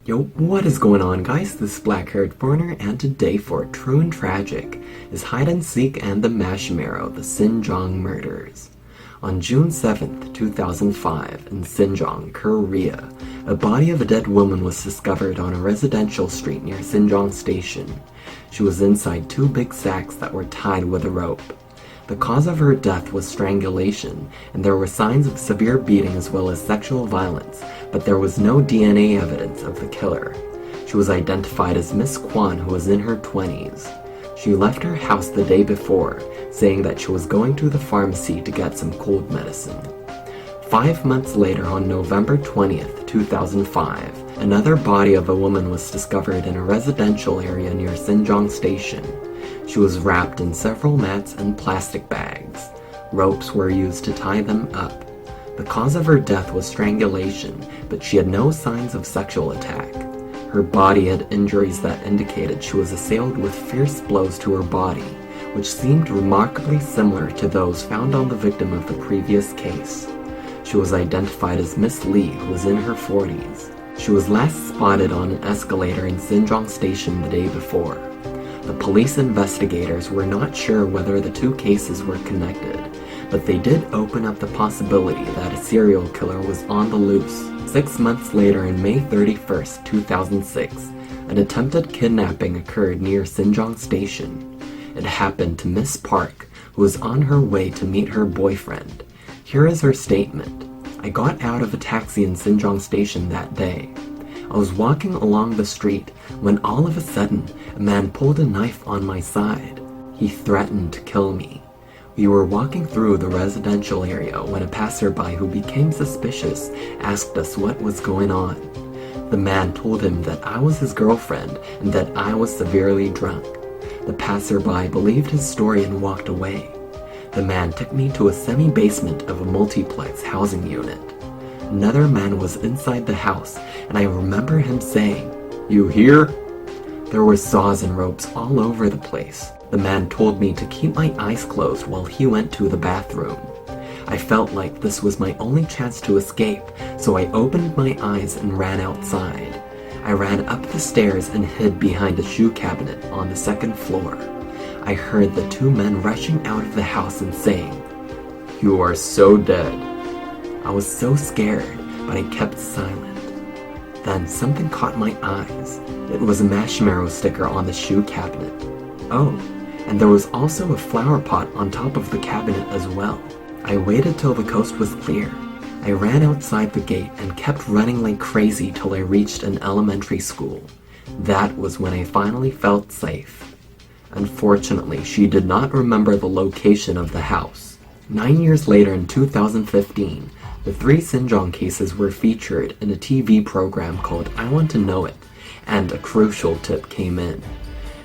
Yo, what is going on, guys? This is Black-haired foreigner, and today for True and Tragic is Hide and Seek and the Mashimaro, the Sinjeong murders. On June 7th, 2005, in Sinjeong, Korea, a body of a dead woman was discovered on a residential street near Sinjeong Station. She was inside two big sacks that were tied with a rope. The cause of her death was strangulation, and there were signs of severe beating as well as sexual violence, but there was no DNA evidence of the killer. She was identified as Miss Quan, who was in her 20s. She left her house the day before, saying that she was going to the pharmacy to get some cold medicine. 5 months later, on November 20th, 2005, another body of a woman was discovered in a residential area near Sinjeong Station. She was wrapped in several mats and plastic bags. Ropes were used to tie them up. The cause of her death was strangulation, but she had no signs of sexual attack. Her body had injuries that indicated she was assailed with fierce blows to her body, which seemed remarkably similar to those found on the victim of the previous case. She was identified as Miss Lee, who was in her 40s. She was last spotted on an escalator in Sinjeong Station the day before. The police investigators were not sure whether the two cases were connected, but they did open up the possibility that a serial killer was on the loose. 6 months later, on May 31st, 2006, an attempted kidnapping occurred near Sinjeong Station. It happened to Miss Park, who was on her way to meet her boyfriend. Here is her statement. "I got out of a taxi in Sinjeong Station that day. I was walking along the street when all of a sudden a man pulled a knife on my side. He threatened to kill me. We were walking through the residential area when a passerby who became suspicious asked us what was going on. The man told him that I was his girlfriend and that I was severely drunk. The passerby believed his story and walked away. The man took me to a semi-basement of a multiplex housing unit. Another man was inside the house, and I remember him saying, 'You here?' There were saws and ropes all over the place. The man told me to keep my eyes closed while he went to the bathroom. I felt like this was my only chance to escape, so I opened my eyes and ran outside. I ran up the stairs and hid behind a shoe cabinet on the second floor. I heard the two men rushing out of the house and saying, 'You are so dead.' I was so scared, but I kept silent. Then something caught my eyes. It was a Mashimaro sticker on the shoe cabinet. Oh, and there was also a flower pot on top of the cabinet as well. I waited till the coast was clear. I ran outside the gate and kept running like crazy till I reached an elementary school. That was when I finally felt safe. Unfortunately, she did not remember the location of the house. 9 years later, in 2015, the three Sinjeong cases were featured in a TV program called I Want to Know It, and a crucial tip came in.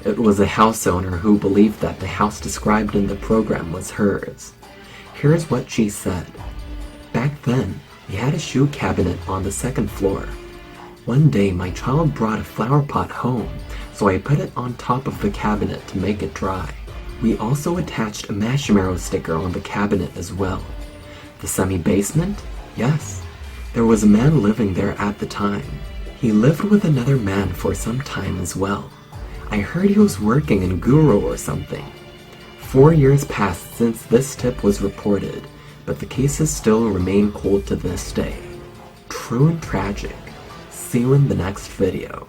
It was a house owner who believed that the house described in the program was hers. Here's what she said. "Back then, we had a shoe cabinet on the second floor. One day my child brought a flower pot home, so I put it on top of the cabinet to make it dry. We also attached a Mashimaro sticker on the cabinet as well. The semi-basement? Yes. There was a man living there at the time. He lived with another man for some time as well. I heard he was working in Guru or something. 4 years passed since this tip was reported, but the cases still remain cold to this day. True and tragic. See you in the next video."